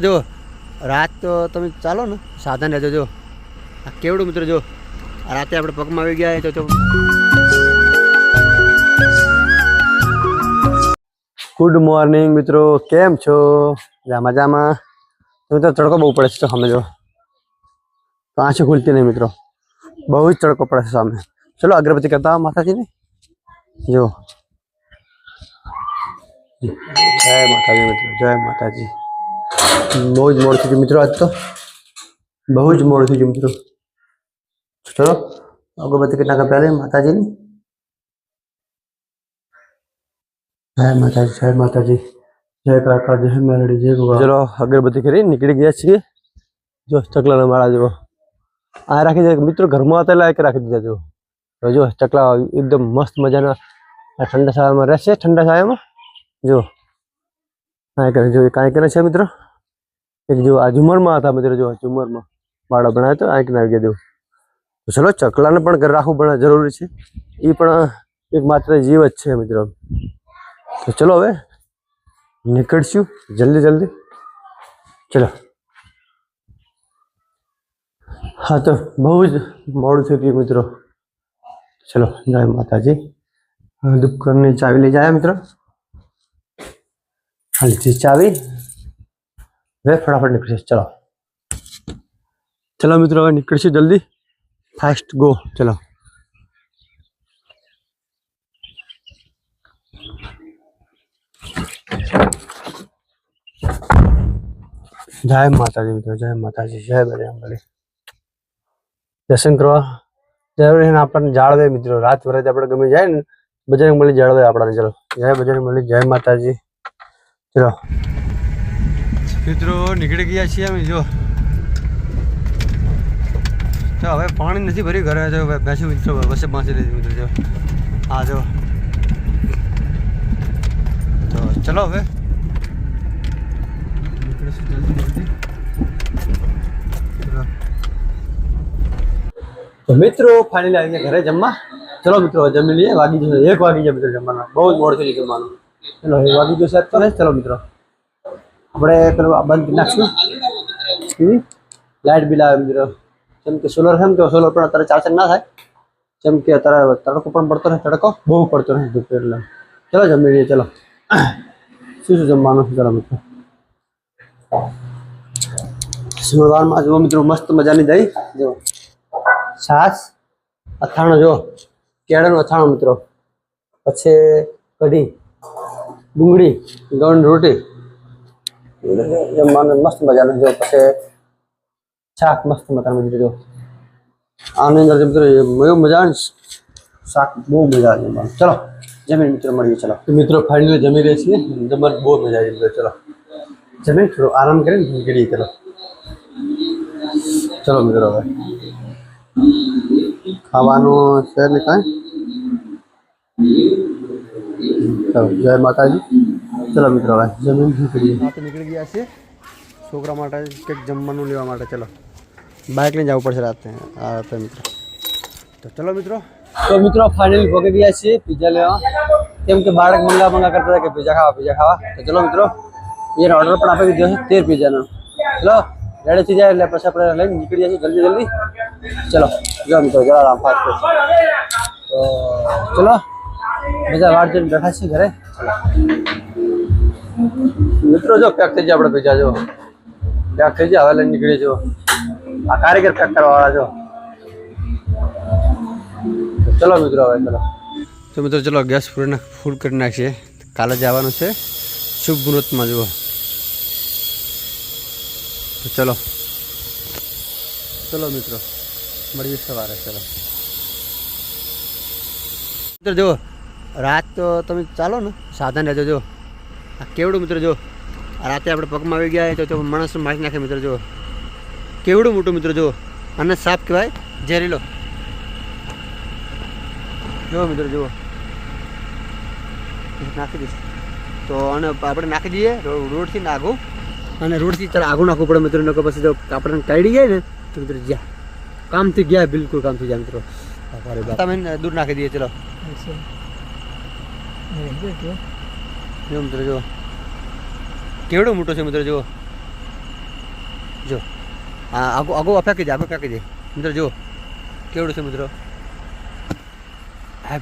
જો રાત તો તમે ચાલો ને સાધન રહેજો જો આ કેવડું મિત્રો જો રાતે આપણે પગમાં આવી ગયા તો ગુડ મોર્નિંગ મિત્રો, કેમ છો? મજામાં? તમે તો તડકો બહુ પડે છે તો સામે જો તો આંખો ખુલતી નહીં મિત્રો, બહુ જ તડકો પડે છે સામે. ચલો અગરબત્તી કરતા માતાજીને જો. જય માતાજી મિત્રો, જય માતાજી. બહુ જ મોડું થઈ ગયું મિત્રો, આજ તો બહુ જ મોડું થઈ ગયું મિત્રો. ચલો અગરબત્તી કેટલા કપ પહેલે માતાજીની. જય માતાજી, જય માતાજી, જય કાકા, જય મેલડી, જય ગોગા. ચલો અગરબત્તી કરી નીકળી ગયા છીએ. જો ચકલાના માળા જો આ રાખી દે મિત્રો, ઘરમાં હતા એટલે આ રાખી દીધા જો. જો ચકલા એકદમ મસ્ત મજાના ઠંડા છાયામાં રહેશે. ઠંડા છાયામાં જો કાંઈ કરે જો કાંઈ કરે છે મિત્રો. એક જો આ ઝુમરમાં હતા મિત્રો, જો ઝુમરમાં માળો બનાવ્યો તો આંખ આવી ગયા દેવું. તો ચલો ચકલાને પણ ઘર રાખવું પણ જરૂરી છે, એ પણ એક માત્ર જીવ જ છે મિત્રો. તો ચલો હવે નીકળશું જલ્દી જલ્દી. ચલો હા તો બહુ જ મોડું થઈ ગયું મિત્રો. ચલો જય માતાજી. દુકાનની ચાવી લઈ જાય મિત્રો, હાલથી ચાવી હવે ફટાફટ નીકળશે. ચલો ચલો મિત્રો હવે નીકળશું જલ્દી, ફાસ્ટ ગો. ચલો જય માતાજી મિત્રો, જય માતાજી, જય બજરંગબલી. દર્શન કરવા જરૂર આપણને જાળવે મિત્રો. રાત વરાત આપણે ગમે જાય ને બજરંગબલી જાળવે આપણને. ચલો જય બજરંગબલી, જય માતાજી. ચલો મિત્રો નીકળી ગયા છીએ અમે જો. તો હવે પાણી નથી ભર્યું ઘરે, તો બેસું મિત્રો બસે પહોંચી લીધી મિત્રો જો. હા જો તો ચલો હવે નીકળીશું જલ્દી જલ્દી. તો મિત્રો ફાઇનલી આવી ગયા ઘરે જમવા. ચલો મિત્રો જમી લઈએ. વાગી જશે 1 વાગી જાય મિત્રો જમવાના. બહુ જ મોડું થઈ ગયું જમવાનું. ચલો 1 વાગી ગયો સાહેબ. તો ચલો મિત્રો આપણે પેલું બંધ કરી નાખશું. લાઇટ બિલ આવે મિત્રો, જેમ કે સોલર છે તો સોલર પણ અત્યારે ચાર્જ ના થાય, જેમ કે અત્યારે તડકો પણ પડતો રહે. તડકો બહુ પડતો રહે એટલે ચલો જમી લઈએ. ચલો શું શું જમવાનું છે? ચલો મિત્રો જમણવારમાં જુઓ મિત્રો મસ્ત મજાની દહીં જો, છાશ, અથાણું જો કેળાનું અથાણું મિત્રો, પછી કઢી, ડુંગળી, ગવણ રોટી જમવાનું મસ્ત મજાનું જો, પછી શાક મસ્ત મજાનું મિત્રો જો. આની અંદર મિત્રો બહુ મજા આવે શાક, બહુ મજા આવે જમવાનું. ચલો જમીન મિત્રો મળીએ. ચલો તો મિત્રો ફાઇનલી જમી રહી છીએ. જમવાનું બહુ મજા આવી મિત્રો. ચલો જમીન થોડો આરામ કરીને નીકળીએ. ચલો ચલો મિત્રો હવે ખાવાનું છે ને કાંઈ. ચલો જય માતાજી. ચલો મિત્રો હવે જમીન નીકળીએ. નીકળી ગયા છીએ છોકરા માટે કંઈક જમવાનું લેવા માટે. ચલો બાઇક લઈને જવું પડશે રાતે આ રાતે મિત્રો. તો ચલો મિત્રો. તો મિત્રો ફાઇનલી પહોંચી ગયા છીએ પિઝા લેવા, કેમ કે બાળક મંગા કરતા હતા કે પિઝા ખાવા. તો ચલો મિત્રો એને ઓર્ડર પણ આપી દીધો છે 13 પિઝાનો. ચલો રેડી થઈ જાય એટલે પછી આપણે લઈને નીકળી જઈશું જલ્દી જલ્દી. ચલો જો મિત્રો જલારામ ફાસ્ટ. તો ચલો બધા વાટ જોઈને બેઠા છીએ ઘરે. મિત્રો જો પેક થઈ જાય આપણે પિઝા જો પેક થઈ જાય. હવે લઈને નીકળીએ જો. આ કારીગર પેક કરવા વાળા જો. ચલો મિત્રો હવે ચલો. તો મિત્રો ચલો ગેસ ફૂલ કરી નાખીએ. કાલે જવાનું છે શુભ મુહૂર્તમાં જુઓ. તો ચલો ચલો મિત્રો મળીએ સવારે. ચલો મિત્રો જો રાત તો તમે ચાલો ને સાધન રહેજો જો આ કેવડું મિત્રો જો રાતે આપણે પગમાં આવી ગયા તો માણસ મારી નાખે મિત્રો જો. કેવડું મોટું મિત્રો જો, અને સાપ કહેવાય ઝેરીલો જો મિત્રો જુઓ. નાખી દઈશ તો અને આપણે નાખી દઈએ રોડથી નાખું, અને રોડથી ચાલ આગું નાખવું પડે મિત્રો. નકો પછી જો આપણે કાઢી જાય ને તો મિત્રો જ્યાં કામથી ગયા, બિલકુલ કામથી જાય મિત્રો. તમે દૂર નાખી દઈએ. ચલો જો મિત્રો જુઓ કેવડો મોટો છે મિત્રો જુઓ. જો આગો ફેંકી દે મિત્રો જો કેવડું છે મિત્રો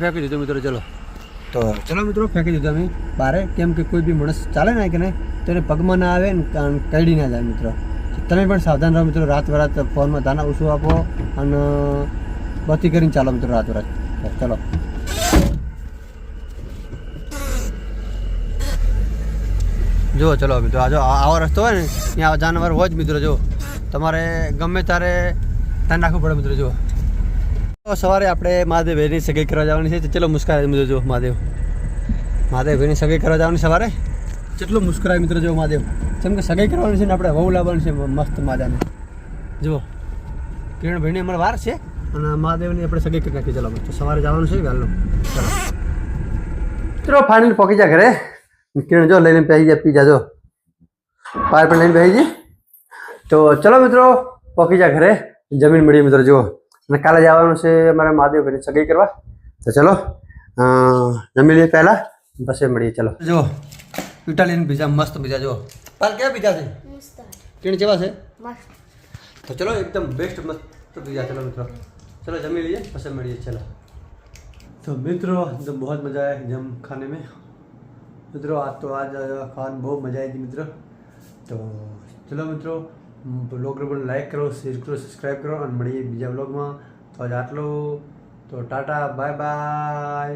ફેંકી દીધું મિત્રો. ચલો મિત્રો ફેંકી દીધું અમે બારે, કેમ કે કોઈ બી માણસ ચાલે ને કે નહીં તો એને પગમાં ના આવે ને કઈડી ના જાય મિત્રો. તમે પણ સાવધાન રહો મિત્રો. રાત વરાત ફોનમાં દાના ઓછું આપો અને બધી કરીને ચાલો મિત્રો રાત વરાત. ચલો જો ચલો મિત્રો આવો રસ્તો હોય ને ત્યાં જાનવર હોય જ મિત્રો. જો તમારે ગમે ત્યારે ધ્યાન રાખવું પડે મિત્રો. જો સવારે આપણે મહાદેવભાઈની સગાઈ કરવા જવાની છે. ચલો મુસ્કરાય મિત્રો. જો મહાદેવભાઈની સગાઈ કરવા જવાની સવારે કેટલું મુસ્કરાય મિત્રો. જો મહાદેવ જેમ કે સગાઈ કરવાની છે ને આપણે વહુ લાવવાની છે મસ્ત માજાને. જુઓ કિરણભાઈની અમારે વાર છે અને મહાદેવની આપણે સગાઈ કરી નાખી. ચલો તો સવારે જવાનું છે વહેલું. ચલો ફાઇનલ પહોંચી જા ઘરે. કિરણ જો લઈને પહેરી જાય પી જાજો પાર પણ લઈને પહેરી જાય. તો ચલો મિત્રો પહોંચી જા ઘરે. જમીન મળીએ મિત્રો. જુઓ અને કાલે જવાનું છે અમારે મહાદેવ ઘરે સગાઈ કરવા. તો ચલો જમી લઈએ પહેલાં પછી મળીએ. ચલો જો ઇટાલિયન પીઝા મસ્ત પીઝા. જો પાલ કેવા પીઝા છે કિરણ કેવા છે? તો ચલો એકદમ બેસ્ટ મસ્ત પીઝા. ચલો મિત્રો चलो जमी लिए पसंद मड़िए. चलो तो मित्रों तो बहुत मज़ा आया जम खाने में मित्रों. आज खाने बहुत मज़ा आई थी मित्रों. तो चलो मित्रों ब्लॉग लाइक करो, शेयर करो, सब्सक्राइब करो और मड़िए बीजा ब्लॉग में. तो आज आटलो. तो टाटा बाय बाय.